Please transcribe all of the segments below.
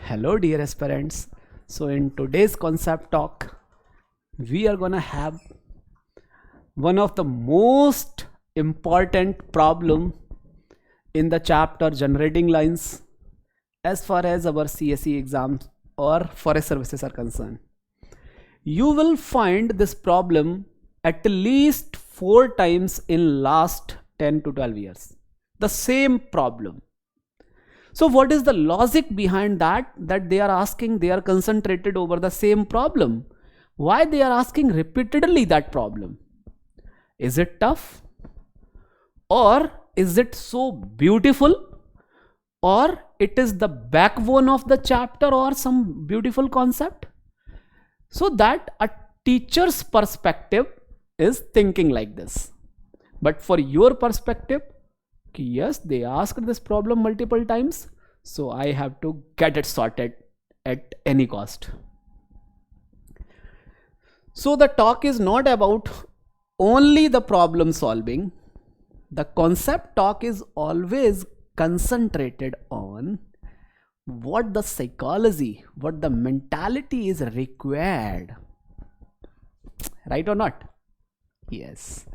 Hello, dear aspirants. So, in today's concept talk, we are gonna have one of the most important problem in the chapter generating lines as far as our CSE exams or forest services are concerned. You will find this problem at least 4 times in last 10 to 12 years. The same problem. So what is the logic behind that they are asking, they are concentrated over the same problem? Why they are asking repeatedly that problem? Is it tough? Or is it so beautiful? Or it is the backbone of the chapter or some beautiful concept? So that a teacher's perspective is thinking like this. But for your perspective, yes, they asked this problem multiple times, so I have to get it sorted at any cost. So the talk is not about only the problem solving. The concept talk is always concentrated on what the psychology, what the mentality is required. Right or not? Yes.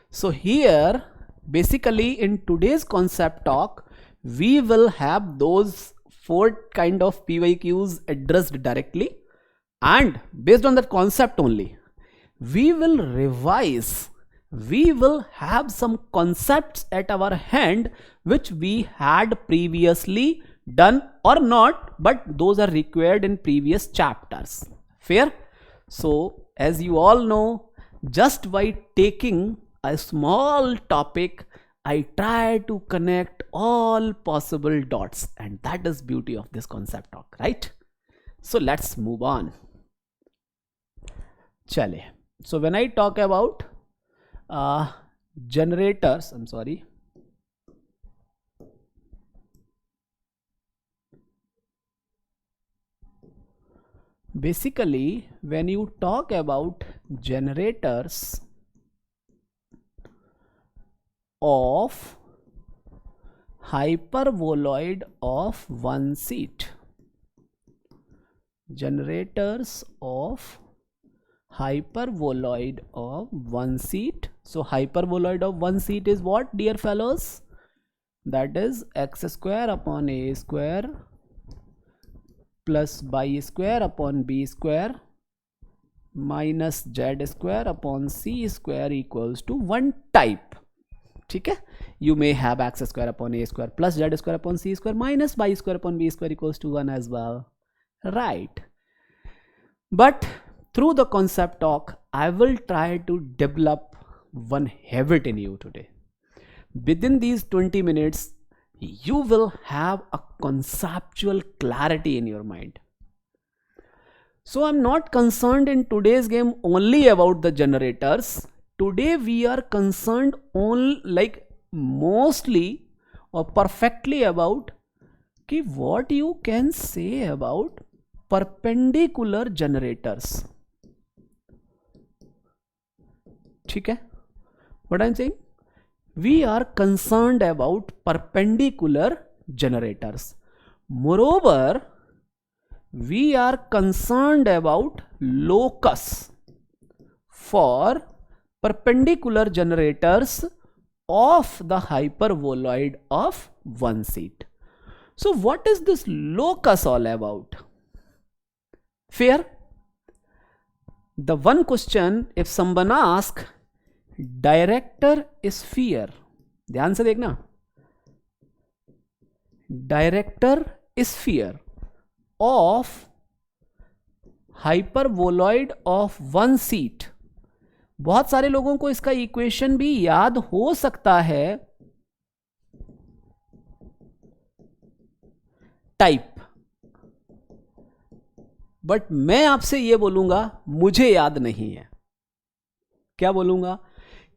So here, basically in today's concept talk, we will have those 4 kind of PYQs addressed directly, and based on that concept only, we will revise. We will have some concepts at our hand which we had previously done or not, but those are required in previous chapters. Fair? So as you all know, just by taking a small topic, I try to connect all possible dots, and that is beauty of this concept talk, right? So let's move on. Chale. So when I talk about generators, I'm sorry. Basically, when you talk about generators of hyperboloid of one seat, generators of hyperboloid of one seat. So hyperboloid of one seat is what, dear fellows? That is x square upon a square plus y square upon b square minus z square upon c square equals to one type. ठीक है, you may have x square upon a square plus z square upon c square minus y square upon b square equals to 1 as well, right? But through the concept talk, I will try to develop one habit in you today. Within these 20 minutes, you will have a conceptual clarity in your mind. So I'm not concerned in today's game only about the generators. Today we are concerned mostly or perfectly about what you can say about perpendicular generators. ठीक है? What I'm saying? We are concerned about perpendicular generators. Moreover, we are concerned about locus for perpendicular generators of the hyperboloid of one seat. So what is this locus all about? Fair? The one question, if someone asks, director sphere, ध्यान से देखना, director sphere of hyperboloid of one seat. बहुत सारे लोगों को इसका equation भी याद हो सकता है, टाइप, बट मैं आपसे यह बोलूंगा मुझे याद नहीं है. क्या बोलूंगा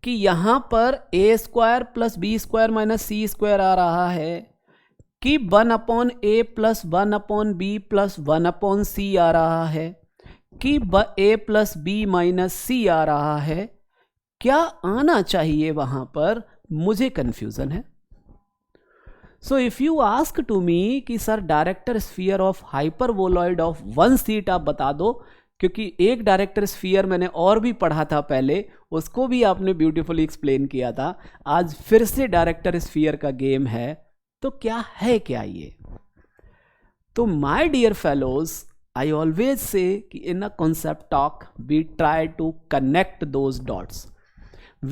कि यहां पर A square plus B square minus C square आ रहा है, कि 1 upon A plus 1 upon B plus 1 upon C आ रहा है, कि A plus B minus C आ रहा है. क्या आना चाहिए वहां पर? मुझे कंफ्यूजन है. So if you ask to me कि sir director sphere of hyperboloid of 1 sheet आप बता दो, क्योंकि एक डायरेक्टर स्फीयर मैंने और भी पढ़ा था पहले, उसको भी आपने ब्यूटीफुली एक्सप्लेन किया था, आज फिर से डायरेक्टर स्फीयर का गेम है, तो क्या है क्या ये? तो my dear fellows, I always say कि in a concept talk we try to connect those dots.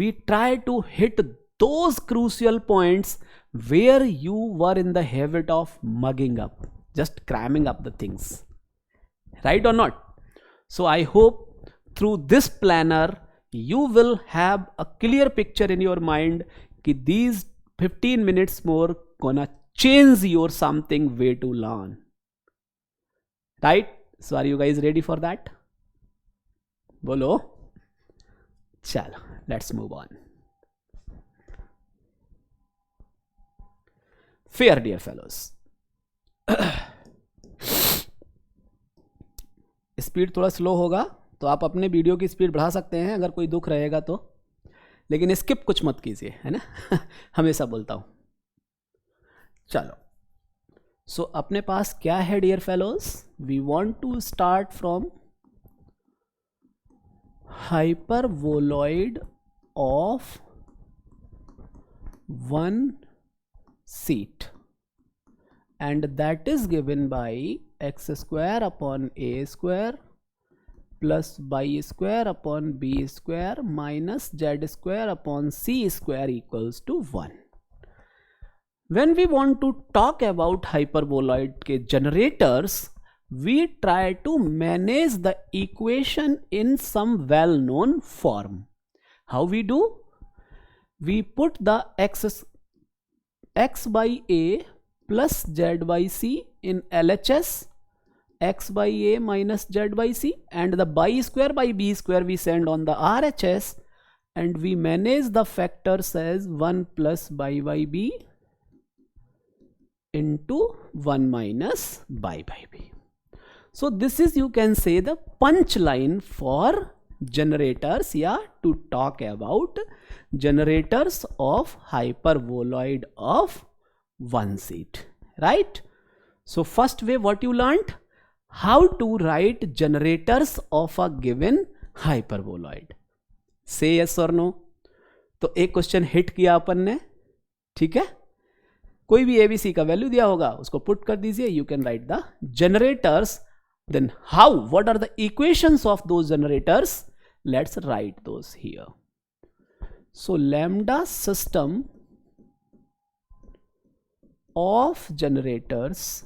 We try to hit those crucial points where you were in the habit of mugging up, just cramming up the things. Right or not? So I hope through this planner you will have a clear picture in your mind कि these 15 minutes more gonna change your something way to learn. Right? So are you guys ready for that? Bolo. Chalo, let's move on. Fair dear fellows. Speed थोड़ा slow होगा तो आप अपने video की speed बढ़ा सकते हैं अगर कोई दुख रहेगा तो, लेकिन स्किप कुछ मत कीजिए, है ना? हमेशा बोलता हूं. चलो, सो अपने पास क्या है dear fellows? We want to start from hyperboloid of 1 seat, and that is given by x square upon a square plus y square upon b square minus z square upon c square equals to 1. When we want to talk about hyperboloid के generators, we try to manage the equation in some well-known form. How we do? We put the x by a plus z by c in LHS, x by a minus z by c, and the y square by b square we send on the RHS, and we manage the factors as 1 plus y by b into 1 minus by b. So this is, you can say, the punchline for generators, yeah, to talk about generators of hyperboloid of 1 seat, right? So first way, what you learned? How to write generators of a given hyperboloid. Say yes or no. तो एक question hit किया अपन ने, ठीक है? कोई भी ABC का value दिया होगा उसको पुट कर दीजिए. You can write the generators. Then how, what are the equations of those generators? Let's write those here. So lambda system of generators,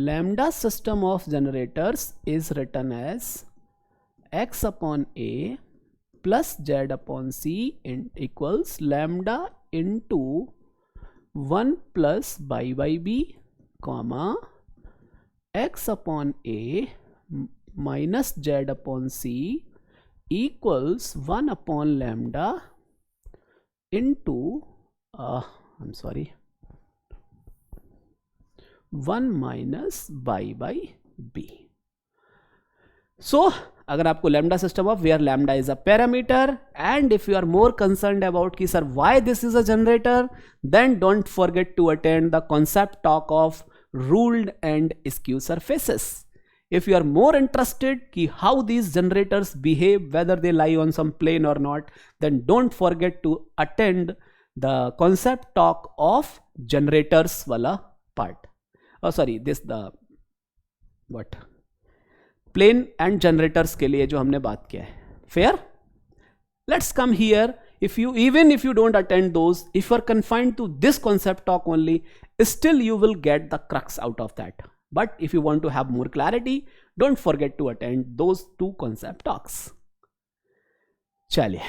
lambda system of generators is written as x upon a plus z upon c equals lambda into 1 plus by b comma x upon a minus z upon c equals 1 upon lambda into 1 minus by b. So अगर आपको lambda system of where lambda is a parameter, and if you are more concerned about कि sir why this is a generator, then don't forget to attend the concept talk of ruled and skew surfaces. If you are more interested कि how these generators behave, whether they lie on some plane or not, then don't forget to attend the concept talk of generators वाला part. Oh sorry, this the what plane and generators के लिए जो हमने बात किया है. Fair? Let's come here. Even if you don't attend those, if you are confined to this concept talk only, still you will get the crux out of that. But if you want to have more clarity, don't forget to attend those 2 concept talks. चलिए.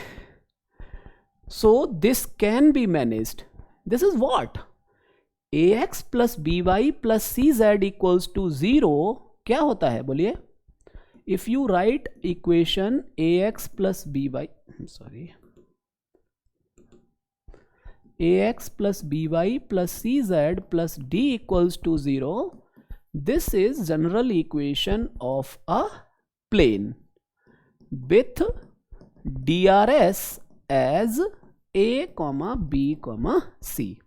So this can be managed. This is what? ax plus by plus cz equals to 0. क्या होता है बोलिए? If you write equation ax plus by, ax plus by plus cz plus d equals to 0, this is general equation of a plane with drs as a, b, c.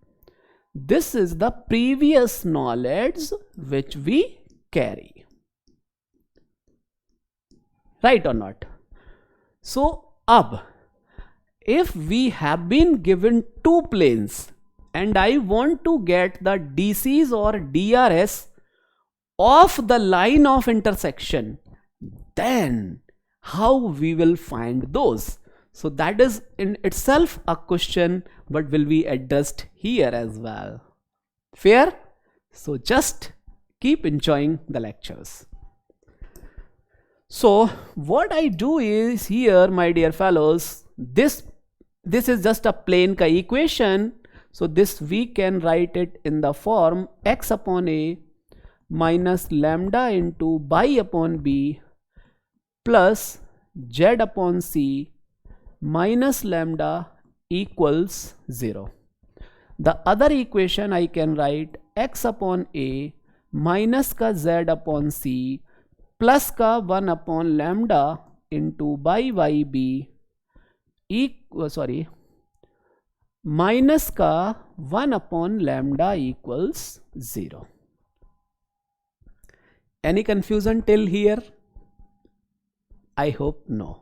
This is the previous knowledge which we carry. Right or not? So, if we have been given two planes and I want to get the DCs or DRS of the line of intersection, then how we will find those? So that is in itself a question, but will be addressed here as well. Fair? So just keep enjoying the lectures. So what I do is here, my dear fellows, this is just a plane ka equation. So this we can write it in the form x upon a minus lambda into by upon b plus z upon c minus lambda equals 0. The other equation I can write x upon a minus ka z upon c plus का 1 upon lambda into by yb minus का 1 upon lambda equals 0. Any confusion till here? I hope no.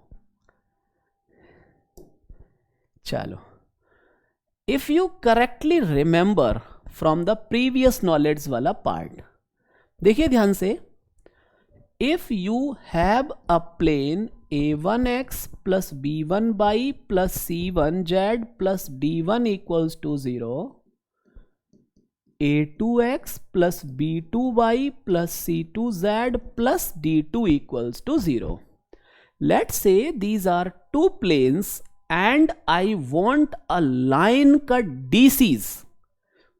Chalo. If you correctly remember from the previous knowledge wala part, देखिए ध्यान से, if you have a plane a1x plus b1y plus c1z plus d1 equals to 0, a2x plus b2y plus c2z plus d2 equals to 0. Let's say these are two planes and I want a line का DCs.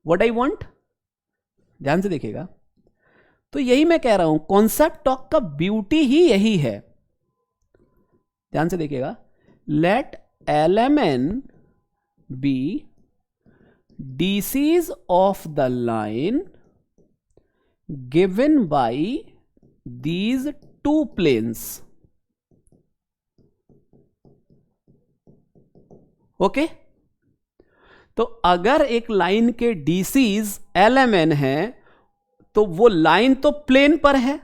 What I want? ध्यान से देखिएगा. तो यही मैं कह रहा हूं, कॉन्सेप्ट टॉक का ब्यूटी ही यही है. ध्यान से देखिएगा. Let LMN be DCs of the line given by these two planes. Okay तो अगर एक लाइन के DCs LMN है तो वो लाइन तो प्लेन पर है.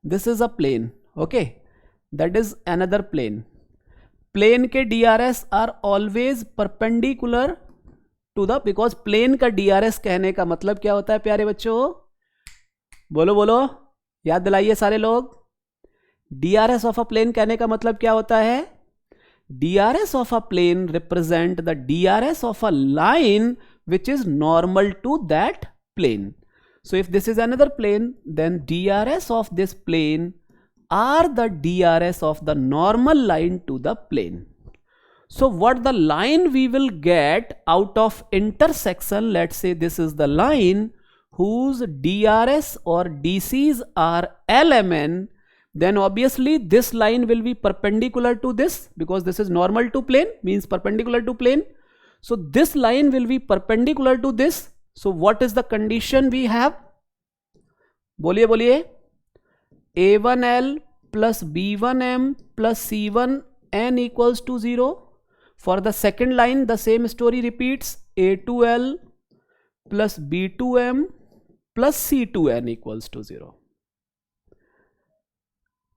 This is a plane. Okay that is another plane. Plane के DRS are always perpendicular to the, because plane का DRS कहने का मतलब क्या होता है प्यारे बच्चों? बोलो बोलो, याद दिलाइए सारे लोग. DRS ऑफ अ प्लेन कहने का मतलब क्या होता है? DRS of a plane represent the DRS of a line which is normal to that plane. So if this is another plane, then DRS of this plane are the DRS of the normal line to the plane. So what the line we will get out of intersection, let's say this is the line whose DRS or DCs are LMN, then obviously this line will be perpendicular to this, because this is normal to plane, means perpendicular to plane. So this line will be perpendicular to this. So what is the condition we have? बोलिए बोलिए. A1L plus B1M plus C1N equals to 0. For the second line the same story repeats. A2L plus B2M plus C2N equals to 0.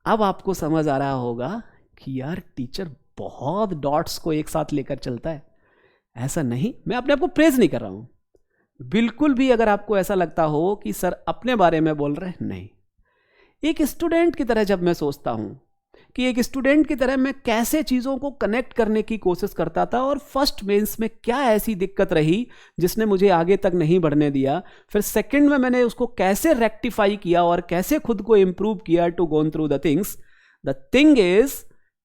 अब आपको समझ आ रहा होगा कि यार teacher बहुत डॉट्स को एक साथ लेकर चलता है. ऐसा नहीं, मैं अपने आप को प्रेज नहीं कर रहा हूं. बिल्कुल भी अगर आपको ऐसा लगता हो कि सर अपने बारे में बोल रहे हैं, नहीं. एक स्टूडेंट की तरह जब मैं सोचता हूं कि एक स्टूडेंट की तरह मैं कैसे चीज़ों को कनेक्ट करने की कोशिश करता था, और फर्स्ट मेंस में क्या ऐसी दिक्कत रही जिसने मुझे आगे तक नहीं बढ़ने दिया, फिर सेकंड में मैंने उसको कैसे रेक्टिफाई किया और कैसे खुद को इंप्रूव किया to go through the things. The thing is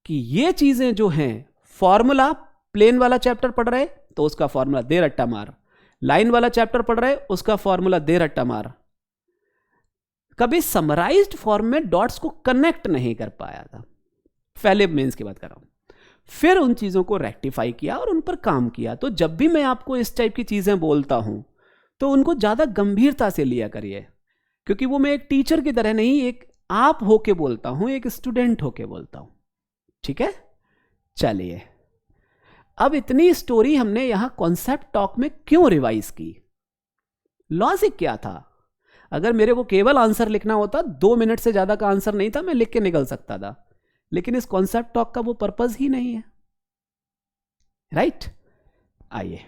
कि ये चीज़ें जो हैं, फॉर्मूला प्लेन वाला चैप्टर पढ़ रहे तो उसका फॉर्मूला दे रट्टा मार, लाइन वाला चैप्टर पढ़ रहे उसका फॉर्मूला दे रट्टा मार. कभी समराइज्ड फॉर्म में डॉट्स को कनेक्ट नहीं कर पाया था. पहले मेंस की बात कर रहा हूं. फिर उन चीजों को रेक्टिफाई किया और उन पर काम किया. तो जब भी मैं आपको इस टाइप की चीजें बोलता हूं तो उनको ज्यादा गंभीरता से लिया करिए, क्योंकि वो मैं एक टीचर की तरह नहीं, एक आप होके बोलता हूं, एक स्टूडेंट होके बोलता हूं. ठीक है, चलिए अब इतनी स्टोरी हमने यहां कॉन्सेप्ट टॉक में क्यों रिवाइज की? लॉजिक क्या था? अगर मेरे को केवल आंसर लिखना होता, 2 मिनट से ज्यादा का आंसर नहीं था, मैं लिख के निकल सकता था, लेकिन इस कॉन्सेप्ट टॉक का वो पर्पज ही नहीं है, राइट? आइए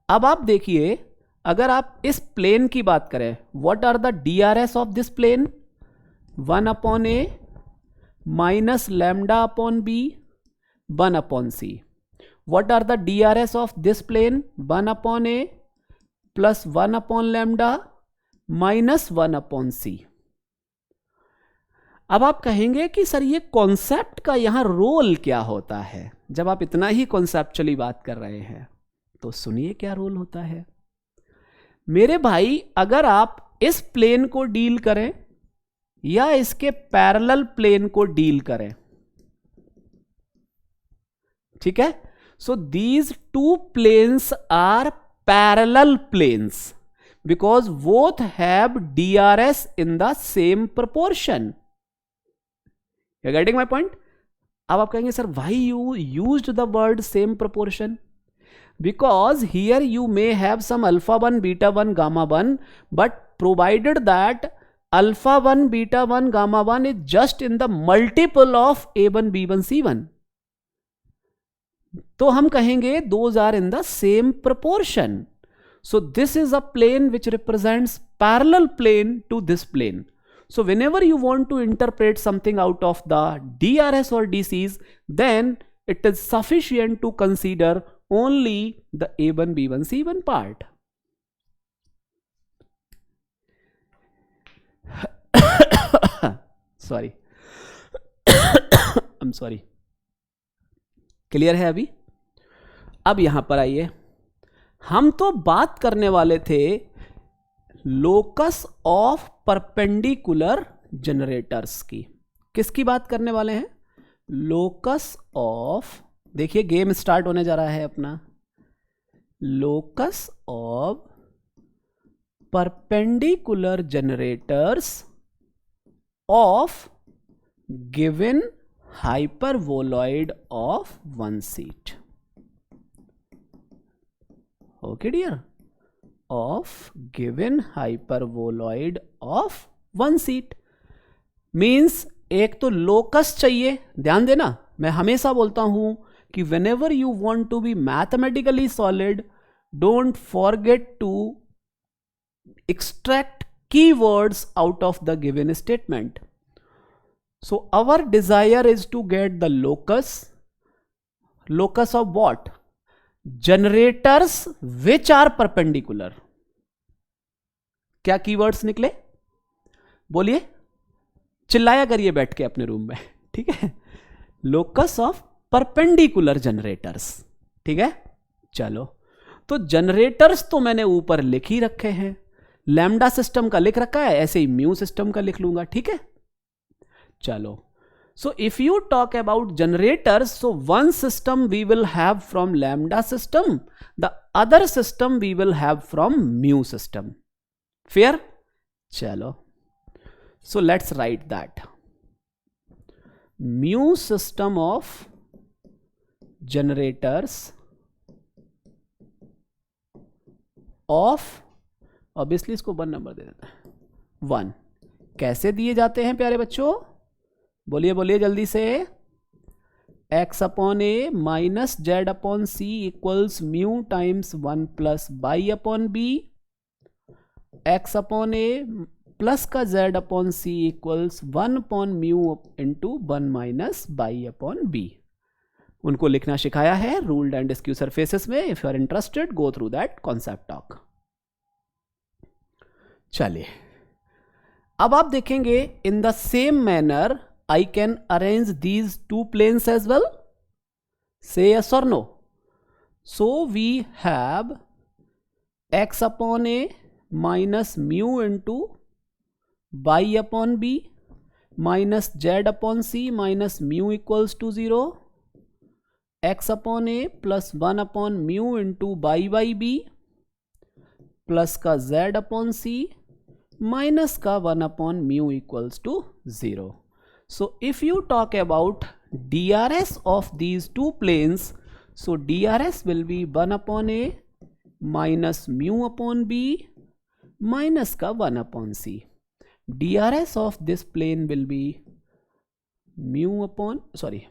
अब आप देखिए, अगर आप इस प्लेन की बात करें, what are the DRS of this plane? 1/a minus lambda upon B 1/c. What are the DRS of this plane? 1/a plus 1 lambda minus 1/c. अब आप कहेंगे कि सर ये कॉन्सेप्ट का यहां रोल क्या होता है? जब आप इतना ही कॉन्सेप्चुअली बात कर रहे हैं तो सुनिए क्या रोल होता है मेरे भाई। अगर आप इस प्लेन को डील करें या इसके पैरेलल प्लेन को डील करें, ठीक है, so these two planes are parallel planes because both have DRS in the same proportion. You're getting my point? अब आप कहेंगे sir why you used the word same proportion? Because here you may have some alpha 1, beta 1, gamma 1, but provided that alpha 1, beta 1, gamma 1 is just in the multiple of A1, B1, C1. तो हम कहेंगे those are in the same proportion. So this is a plane which represents parallel plane to this plane. So whenever you want to interpret something out of the DRS or DCs, then it is sufficient to consider only the A1, B1, C1 part. Sorry. I'm sorry. Clear है अभी? अब यहां पर आइए, हम तो बात करने वाले थे लोकस ऑफ परपेंडिकुलर जनरेटर्स की। किसकी बात करने वाले हैं? लोकस ऑफ, देखिए गेम स्टार्ट होने जा रहा है अपना, locus of perpendicular generators of given hyperboloid of one seat. Okay dear, of given hyperboloid of one seat means एक तो लोकस चाहिए। ध्यान देना, मैं हमेशा बोलता हूं कि whenever you want to be mathematically solid, don't forget to extract keywords out of the given statement. So our desire is to get the locus of what? Generators which are perpendicular. क्या keywords निकले? बोलिए, चिल्लाया करिए बैठ के अपने room में, ठीक है? लोकस ऑफ परपेंडिकुलर जनरेटर्स, ठीक है? चलो, तो जनरेटर्स तो मैंने ऊपर लिख ही रखे हैं, लैम्डा सिस्टम का लिख रखा है, ऐसे ही म्यू सिस्टम का लिख लूंगा, ठीक है? चलो, so if you talk about generators, so one system we will have from lambda system, the other system we will have from mu system. Fair? चलो, so let's write that. Mu system of generators of, obviously इसको 1 number दे देते हैं, 1। कैसे दिए जाते हैं प्यारे बच्चों? बोलिए बोलिए जल्दी से। x/a minus z/c equals mu times 1 plus y/b, x/a plus का z/c equals 1/μ into 1 minus y/b। उनको लिखना सिखाया है रूल्ड एंड स्क्यू सरफेसेस में। If you are interested, go through that concept talk. चलिए, अब आप देखेंगे in the same manner I can arrange these two planes as well. Say yes or no. So we have x/a minus mu into y/b minus z/c minus mu equals to 0. x/a plus 1/mu into y/b plus का z/c minus का 1/mu equals to 0. So if you talk about DRS of these two planes, So DRS will be 1 upon A minus mu upon B minus का 1 upon C. DRS of this plane will be mu upon 1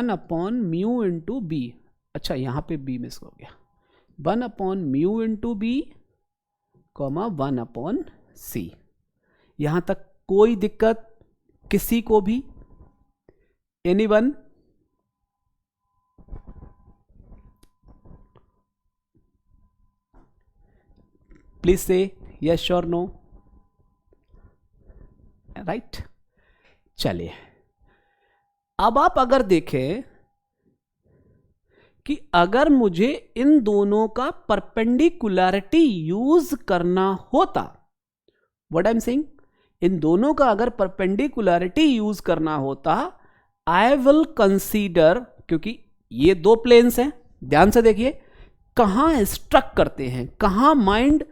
upon mu into B. अच्छा यहाँ पे B miss हो गया. 1 upon mu into B comma 1 upon C. यहाँ तक कोई दिक्कत किसी को भी? एनीवन? प्लीज से यस और नो. राइट. चलिए अब आप अगर देखें कि अगर मुझे इन दोनों का परपेंडिकुलरिटी यूज करना होता, व्हाट आई एम सेइंग, इन दोनों का अगर परपेंडिकुलरिटी यूज करना होता, आई विल कंसीडर, क्योंकि ये दो प्लेन्स हैं, ध्यान से देखिए कहां स्ट्रक करते हैं, कहां माइंड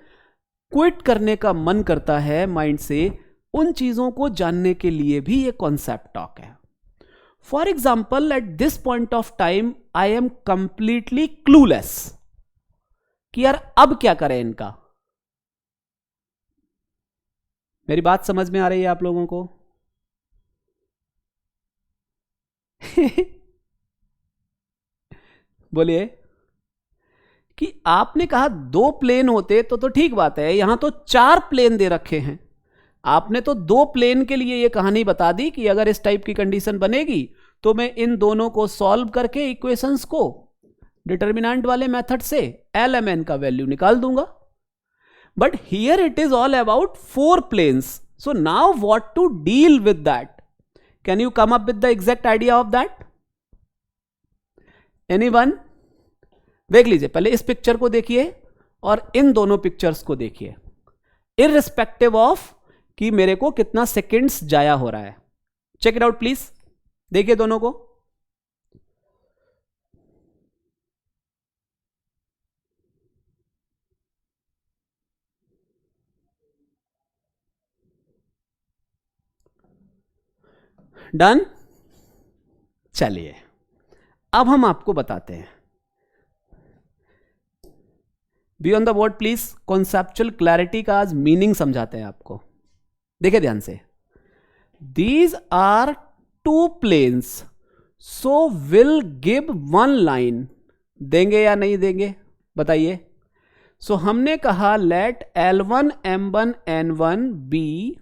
क्विट करने का मन करता है माइंड से, उन चीजों को जानने के लिए भी ये कॉन्सेप्ट टॉक है. For example, at this point of time I am completely clueless कि यार अब क्या करें इनका. मेरी बात समझ में आ रही है आप लोगों को? बोलिए. कि आपने कहा दो प्लेन होते तो ठीक बात है, यहां तो 4 प्लेन दे रखे हैं. आपने तो 2 प्लेन के लिए ये कहानी बता दी कि अगर इस टाइप की कंडीशन बनेगी तो मैं इन दोनों को सॉल्व करके इक्वेशंस को डिटर्मिनेंट वाले मेथड से LMN का वैल्यू निकाल दूंगा. But here it is all about 4 planes. So now what to deal with that? Can you come up with the exact idea of that? Anyone? देख लीजिए, पहले इस पिक्चर को देखिए और इन दोनों पिक्चर्स को देखिए, इररिस्पेक्टिव ऑफ कि मेरे को कितना सेकंड्स जाया हो रहा है. Check it out please. देखिए दोनों को. डन. चलिए अब हम आपको बताते हैं. Be on the board please. Conceptual clarity का आज मीनिंग समझाते हैं आपको. देखिए ध्यान से. These are 2 planes, so will give 1 line. देंगे या नहीं देंगे बताइए. सो हमने कहा let L1 M1 N1 be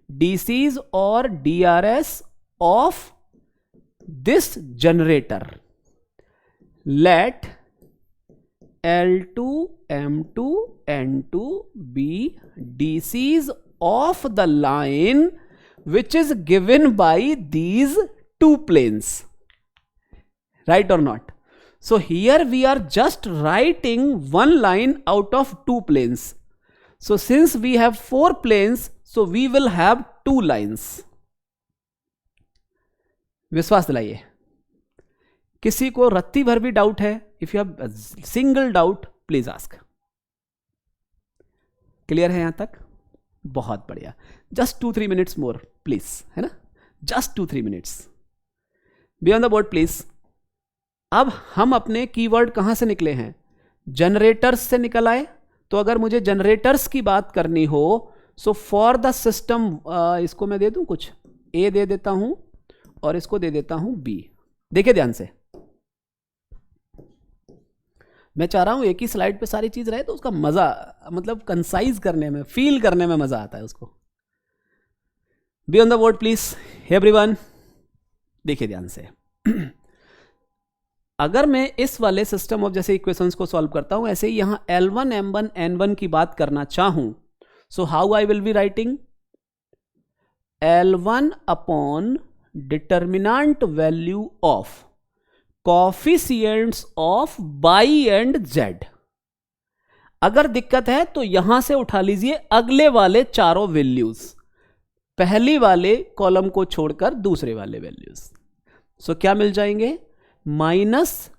DCs और DRS of this generator. Let L2 M2 N2 be DCs of the line which is given by these 2 planes. Right or not? So here we are just writing 1 line out of 2 planes. So since we have 4 planes, so we will have 2 lines. विश्वास दिलाइए. किसी को रत्ती भर भी doubt है? If you have single doubt please ask. Clear है यहां तक? बहुत बढ़िया. जस्ट 2-3 मिनट्स मोर प्लीज, है ना? Just 2-3 minutes. B on the board please. अब हम अपने कीवर्ड कहां से निकले हैं? जनरेटर्स से निकल आए. तो अगर मुझे जनरेटर्स की बात करनी हो, सो फॉर द सिस्टम, इसको मैं दे दूं कुछ, ए दे देता हूं और इसको दे देता हूं बी. देखिए ध्यान से. मैं चाह रहा हूं एक ही स्लाइड पे सारी चीज रहे तो उसका मजा, मतलब कंसाइज करने में, फील करने में मजा आता है उसको. B on the board please everyone. देखिए ध्यान से. अगर मैं इस वाले सिस्टम ऑफ जैसे इक्वेशंस को सॉल्व करता हूं, ऐसे ही यहां L1 M1 N1 की बात करना चाहूं, so how I will be writing? L1 upon determinant value of coefficients of y and z. अगर दिक्कत है तो यहां से उठा लीजिए अगले वाले चारों वैल्यूज, पहली वाले कॉलम को छोड़कर दूसरे वाले वैल्यूज. सो क्या मिल जाएंगे? Minus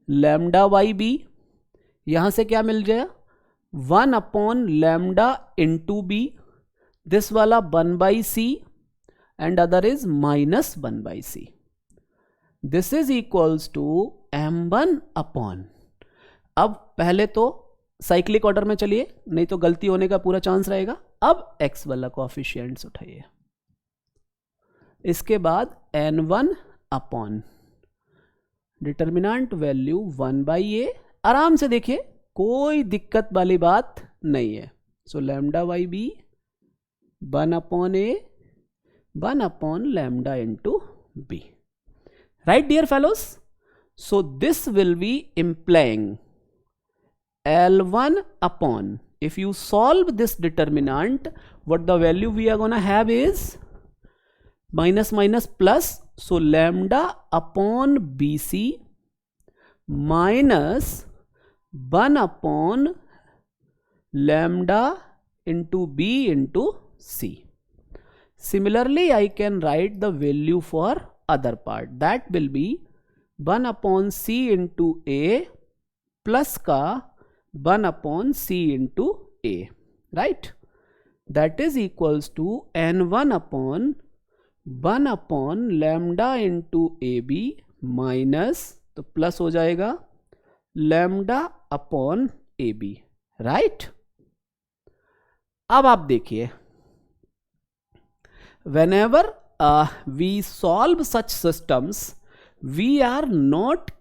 lambda Y B. यहां से क्या मिल जाएगा? 1 upon lambda into B. This वाला 1 by C. and other is minus 1 by c. This is equals to m1 upon, अब पहले तो साइक्लिक ऑर्डर में चलिए, नहीं तो गलती होने का पूरा चांस रहेगा. अब x वाला कोएफिशिएंट्स उठाइए, इसके बाद n1 upon determinant value 1 by A. आराम से देखिए, कोई दिक्कत वाली बात नहीं है. So lambda by B 1 upon A 1 upon lambda into B. Right dear fellows? So this will be implying L1 upon, if you solve this determinant, what the value we are gonna have is minus minus plus, so lambda upon BC minus 1 upon lambda into B into C. Similarly, I can write the value for other part, that will be 1 upon C into A plus का 1 upon C into A, right? That is equals to n1 upon 1 upon lambda into AB minus, तो plus हो जाएगा lambda upon AB, right? अब आप देखिए, whenever we solve such systems, we are not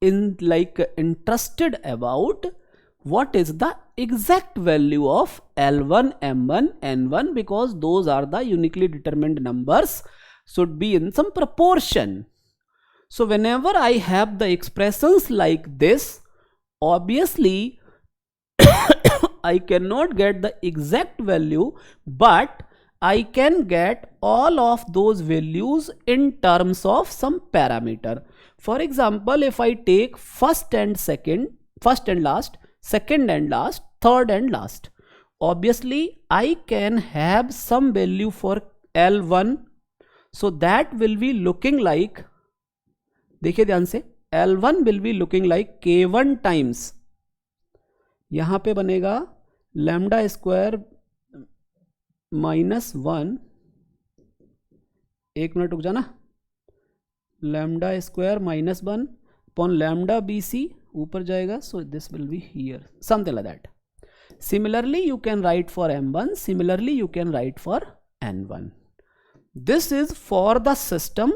interested about what is the exact value of L1, M1, N1, because those are the uniquely determined numbers, should be in some proportion. So whenever I have the expressions like this, obviously I cannot get the exact value, but I can get all of those values in terms of some parameter. For example, if I take first and last, second and last, third and last, obviously I can have some value for L1, so that will be looking like, देखिए ध्यान से, L1 will be looking like K1 times, यहाँ पे बनेगा lambda square minus 1, एक मिनट रुक जाना, lambda square minus 1 upon lambda B C ऊपर जाएगा, so this will be here, something like that. Similarly you can write for M1, similarly you can write for N1. This is for the system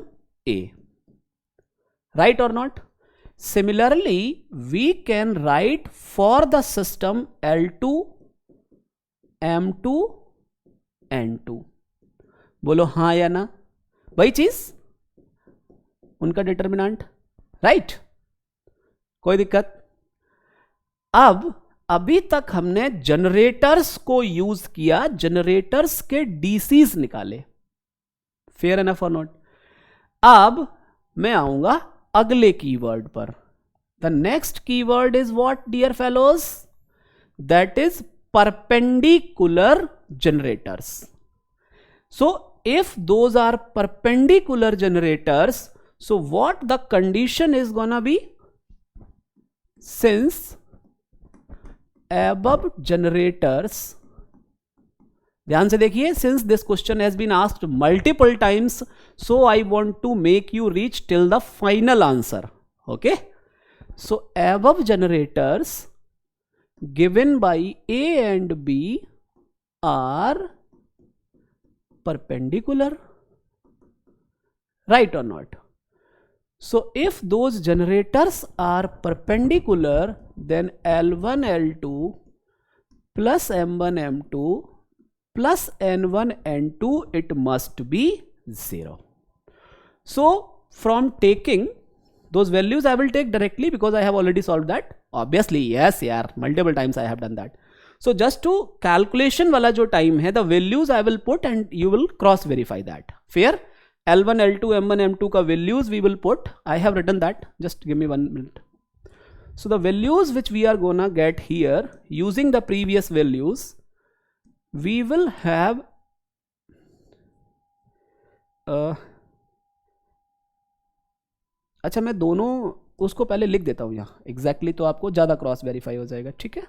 A, right or not? Similarly we can write for the system L2, M2, N2. बोलो हाँ या ना, वही चीज, उनका determinant, right? कोई दिक्कत? अब अभी तक हमने जनरेटर्स को यूज किया, जनरेटर्स के डीसीज निकाले, फेयर एनफ और नॉट? अब मैं आऊंगा अगले कीवर्ड पर. The next keyword is what dear fellows? That is perpendicular generators. So if those are perpendicular generators, so what the condition is gonna be? Since above generators, ध्यान से देखिए, since this question has been asked multiple times, so I want to make you reach till the final answer. Okay, so above generators given by A and B are perpendicular, right or not? So if those generators are perpendicular, then L1 L2 plus M1 M2 plus N1 N2, it must be 0. So from taking those values, I will take directly because I have already solved that. Obviously, yes, yeah, multiple times I have done that. So just to calculation वाला जो time है, the values I will put and you will cross verify that. Fair? L1, L2, M1, M2 का values we will put. I have written that. Just give me 1 minute. So the values which we are gonna get here using the previous values, we will have अच्छा मैं दोनों उसको पहले लिख देता हूँ यहाँ एग्जैक्टली, तो आपको ज़्यादा क्रॉस वेरीफाई हो जाएगा. ठीक है,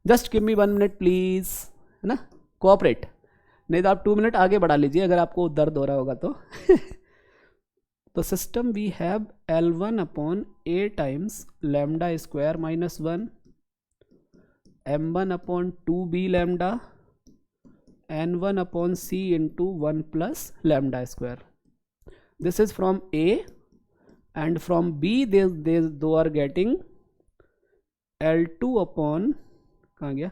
just give me 1 minute please, है ना, कोऑपरेट. नहीं तो आप 2 मिनट आगे बढ़ा लीजिए अगर आपको दर्द हो रहा होगा तो तो system we have L1 upon A times lambda square minus 1, M1 upon 2B lambda, N1 upon C into 1 plus lambda square. This is from A, and from B they are getting L2 upon कहाँ गया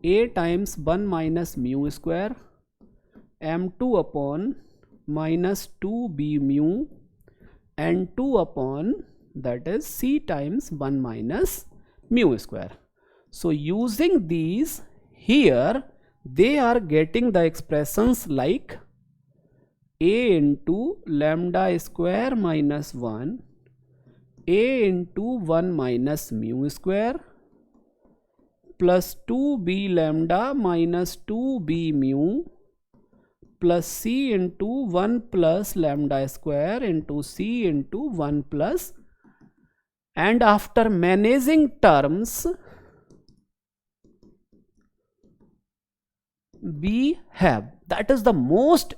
A times 1 minus mu square, M2 upon minus 2B mu, N2 upon that is C times 1 minus mu square. So using these here they are getting the expressions like A into lambda square minus 1, A into 1 minus mu square plus 2B lambda minus 2B mu plus C into 1 plus lambda square into C into 1 plus, and after managing terms we have, that is the most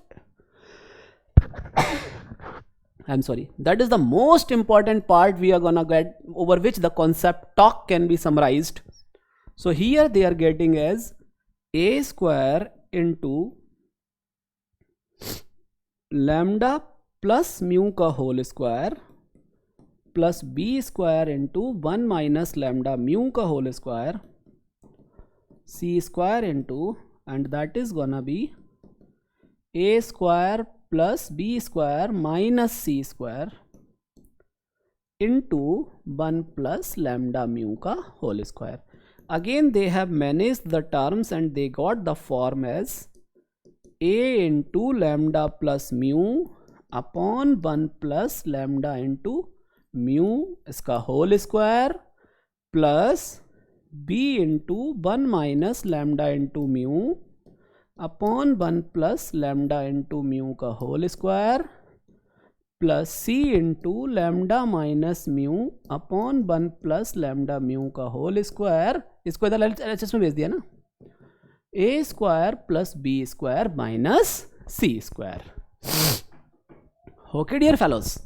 that is the most important part we are gonna get, over which the concept talk can be summarized. So here they are getting as A square into lambda plus mu का whole square plus B square into 1 minus lambda mu का whole square, C square into, and that is gonna be A square plus B square minus C square into 1 plus lambda mu का whole square. Again they have managed the terms and they got the form as A into lambda plus mu upon 1 plus lambda into mu इसका whole square plus B into 1 minus lambda into mu upon 1 plus lambda into mu का whole square plus C into lambda minus mu upon 1 plus lambda mu का whole square, इसको इधर LHS में भेज दिया ना, A square plus B square minus C square. Okay dear fellows,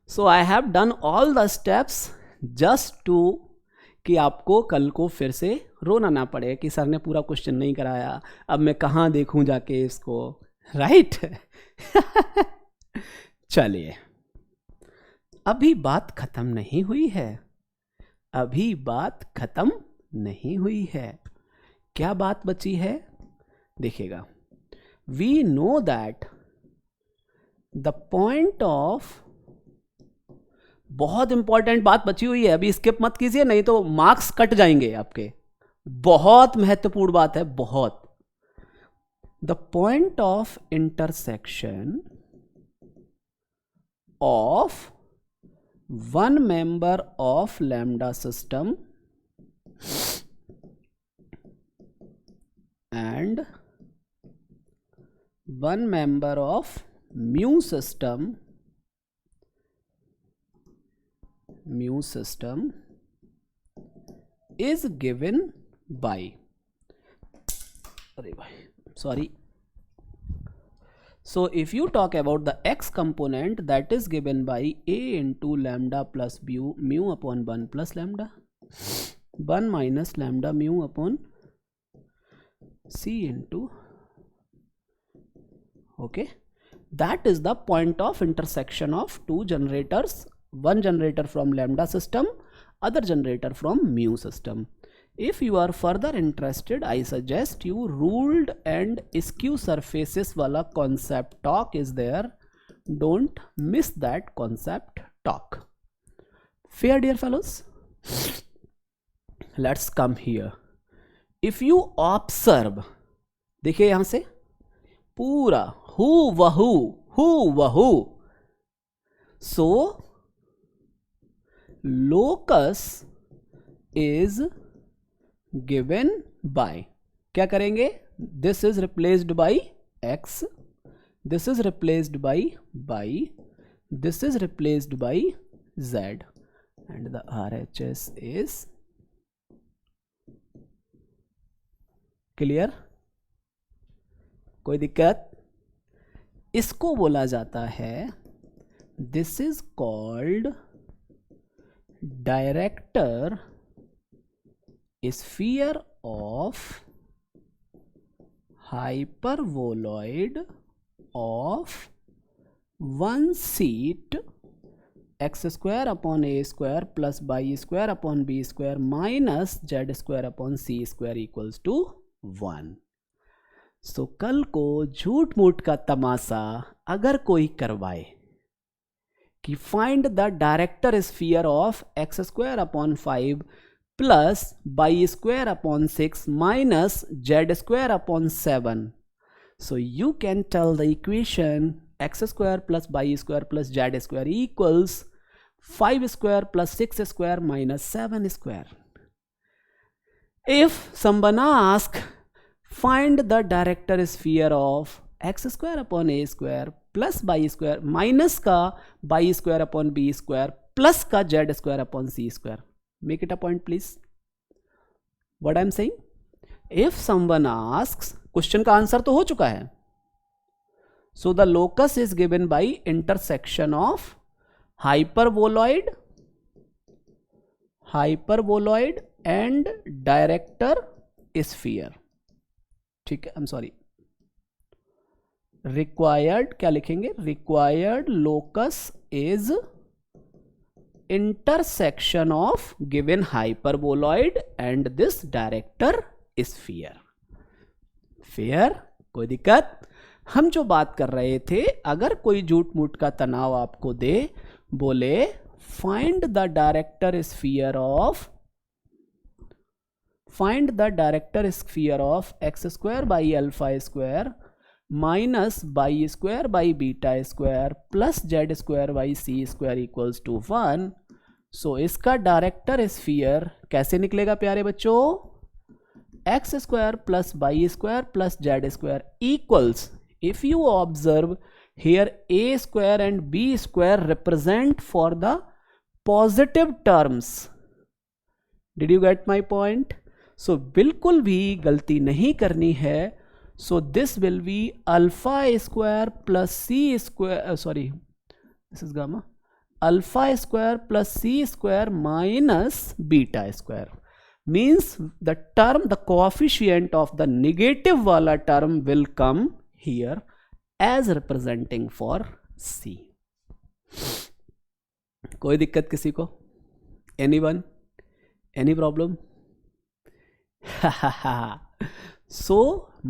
so I have done all the steps just to कि आपको कल को फिर से रोना ना पड़े कि सर ने पूरा क्वेश्चन नहीं कराया, अब मैं कहाँ देखूं जाके इसको, राइट? चलिए, अभी बात खत्म नहीं हुई है, अभी बात खत्म नहीं हुई है. क्या बात बची है देखिएगा. We know that the point of, बहुत इंपॉर्टेंट बात बची हुई है, अभी स्किप मत कीजिए नहीं तो मार्क्स कट जाएंगे आपके. बहुत महत्वपूर्ण बात है, बहुत. The point of intersection of one member of lambda system and one member of mu system is given by, sorry, so if you talk about the x component, that is given by A into lambda plus mu upon 1 plus lambda, 1 minus lambda mu upon C into, okay, that is the point of intersection of two generators, one generator from lambda system, other generator from mu system. If you are further interested, I suggest you ruled and skew surfaces wala concept talk is there. Don't miss that concept talk. Fair dear fellows? Let's come here. If you observe, देखिए यहां से पूरा who वहु, so locus is given by, क्या करेंगे, this is replaced by x, this is replaced by y, this is replaced by z, and the RHS is clear. कोई दिक्कत? इसको बोला जाता है, this is called director sphere of hyperboloid of one seat x square upon a square plus y square upon b square minus z square upon c square equals to 1. So कल को झूठ मूठ का तमाशा अगर कोई करवाए कि find the director sphere of x square upon 5 plus by square upon 6 minus Z square upon 7. So you can tell the equation x square plus y square plus z square equals 5 square plus 6 square minus 7 square. If someone ask find the director sphere of x square upon a square plus y square minus का y square upon b square plus का z square upon c square. Make it a point please. What I'm saying? If someone asks, question का answer तो हो चुका है. So the locus is given by intersection of hyperboloid and director sphere. ठीक है, I'm sorry. Required क्या लिखेंगे? Required locus is intersection of given hyperboloid and this director sphere. Fair? कोई दिक्कत? हम जो बात कर रहे थे, अगर कोई झूठ मूठ का तनाव आपको दे, बोले find the director sphere of x square by alpha square minus y square by beta square plus z square by c square equals to 1. So इसका डायरेक्टर स्फीयर कैसे निकलेगा प्यारे बच्चों? x square plus y square plus z square equals, if you observe here, a square and b square represent for the positive terms. Did you get my point? So बिल्कुल भी गलती नहीं करनी है. So this will be alpha square plus c square, sorry, this is gamma, alpha square plus c square minus beta square. Means the term, the coefficient of the negative wala term will come here as representing for c. कोई दिक्कत किसी को? Anyone? Any problem? So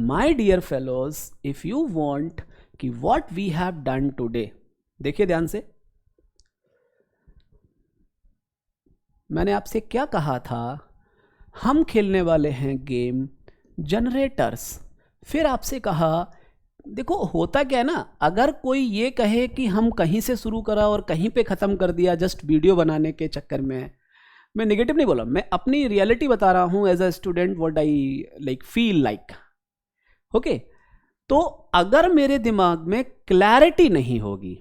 my dear fellows, if you want कि what we have done today, देखिए ध्यान से, मैंने आपसे क्या कहा था? हम खेलने वाले हैं गेम जनरेटर्स. फिर आपसे कहा, देखो होता क्या है ना, अगर कोई ये कहे कि हम कहीं से शुरू करा और कहीं पे ख़त्म कर दिया जस्ट वीडियो बनाने के चक्कर में, मैं नेगेटिव नहीं बोला, मैं अपनी रियलिटी बता रहा हूँ as a student, what I like feel like. Okay, तो अगर मेरे दिमाग में क्लैरिटी नहीं होगी,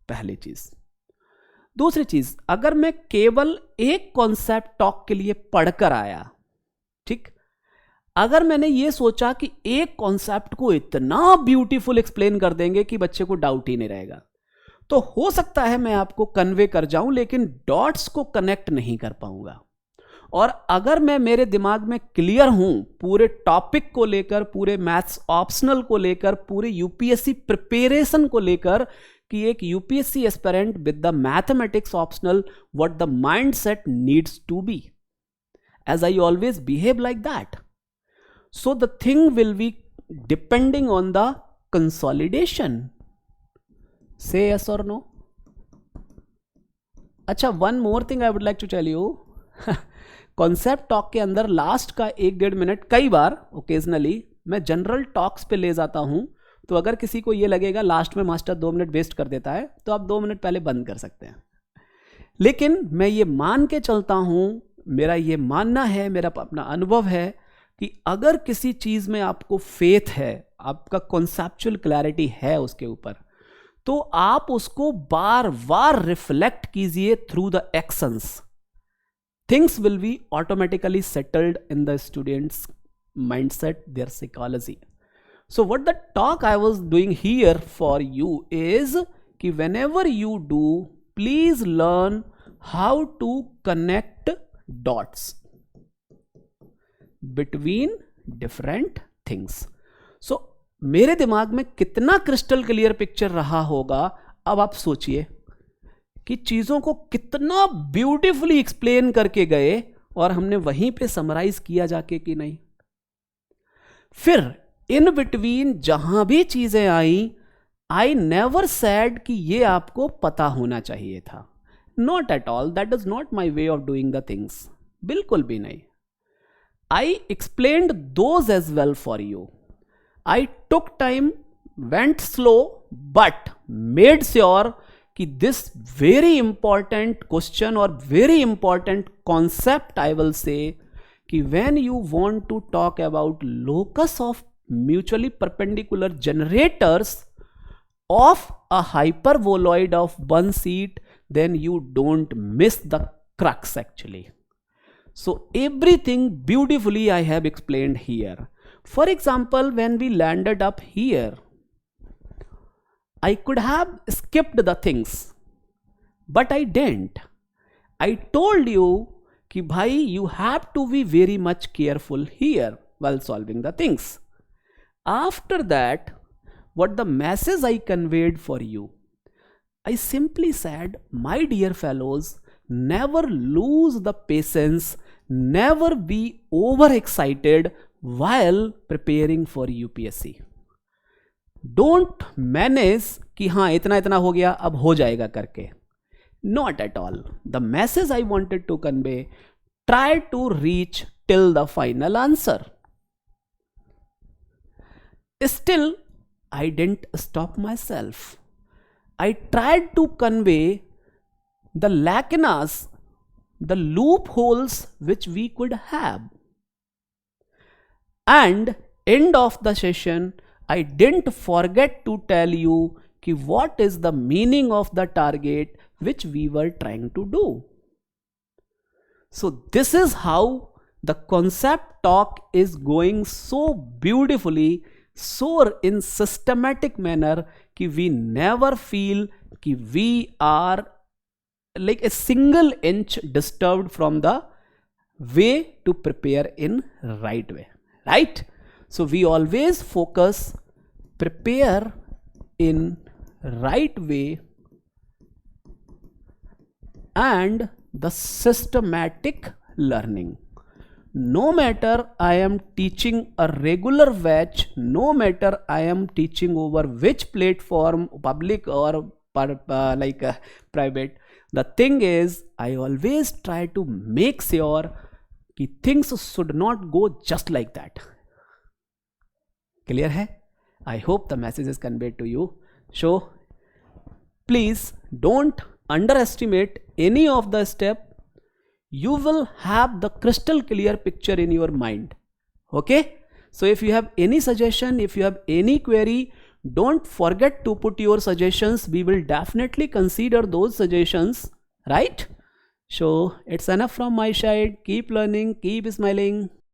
पहली चीज. दूसरी चीज, अगर मैं केवल एक कॉन्सेप्ट टॉक के लिए पढ़कर आया, ठीक, अगर मैंने ये सोचा कि एक कॉन्सेप्ट को इतना ब्यूटीफुल एक्सप्लेन कर देंगे कि बच्चे को डाउट ही नहीं रहेगा, तो हो सकता है मैं आपको कन्वे कर जाऊं लेकिन डॉट्स को कनेक्ट नहीं कर पाऊंगा. और अगर मैं मेरे दिमाग में क्लियर हूं पूरे टॉपिक को लेकर, पूरे मैथ्स ऑप्शनल को लेकर, पूरे यूपीएससी प्रिपरेशन को लेकर, कि एक UPSC aspirant with the mathematics optional what the mindset needs to be, as I always behave like that. So the thing will be depending on the consolidation. Say yes और no? अच्छा, one more thing I would like to tell you. Concept talk के अंदर last का 1-1.5 minute कई बार occasionally मैं general talks पे ले जाता हूं, तो अगर किसी को ये लगेगा लास्ट में मास्टर 2 मिनट वेस्ट कर देता है, तो आप 2 मिनट पहले बंद कर सकते हैं. लेकिन मैं ये मान के चलता हूं, मेरा ये मानना है, मेरा अपना अनुभव है कि अगर किसी चीज में आपको फेथ है, आपका कॉन्सेप्चुअल क्लैरिटी है उसके ऊपर, तो आप उसको बार बार रिफ्लेक्ट कीजिए through the actions. Things will be automatically settled in the students' mindset, their psychology. So what the talk I was doing here for you is कि whenever you do, please learn how to connect dots between different things. So मेरे दिमाग में कितना crystal clear picture रहा होगा, अब आप सोचिए कि चीजों को कितना ब्यूटीफुली एक्सप्लेन करके गए और हमने वहीं पे समराइज किया जाके कि नहीं. फिर इन बिटवीन जहां भी चीजें आई, आई नेवर सेड कि ये आपको पता होना चाहिए था. Not at all, that is not my way of doing the things. बिल्कुल भी नहीं. I explained those as well for you. I took time, went slow, but made sure कि दिस वेरी इंपॉर्टेंट क्वेश्चन और very important concept I will say कि when you want to talk about locus of mutually perpendicular generators of a hyperboloid of one seat, then you don't miss the crux actually. So everything beautifully I have explained here. For example, when we landed up here, I could have skipped the things, but I didn't. I told you कि भाई you have to be very much careful here while solving the things. After that, what the message I conveyed for you, I simply said, my dear fellows, never lose the patience, never be overexcited while preparing for UPSC. Don't manage कि हाँ इतना इतना हो गया अब हो जाएगा करके. Not at all. The message I wanted to convey, try to reach till the final answer. Still, I didn't stop myself. I tried to convey the lacunas, the loopholes which we could have. And end of the session, I didn't forget to tell you कि what is the meaning of the target which we were trying to do. So this is how the concept talk is going so beautifully, so in systematic manner कि we never feel कि we are like a single inch disturbed from the way to prepare in right way, right? So we always focus prepare in right way and the systematic learning. No matter I am teaching a regular batch, no matter I am teaching over which platform, public or private, the thing is I always try to make sure कि things should not go just like that. Clear hai? I hope the message is conveyed to you. So please don't underestimate any of the step. You will have the crystal clear picture in your mind. Okay? So if you have any suggestion, if you have any query, don't forget to put your suggestions. We will definitely consider those suggestions, right? So it's enough from my side. Keep learning, keep smiling.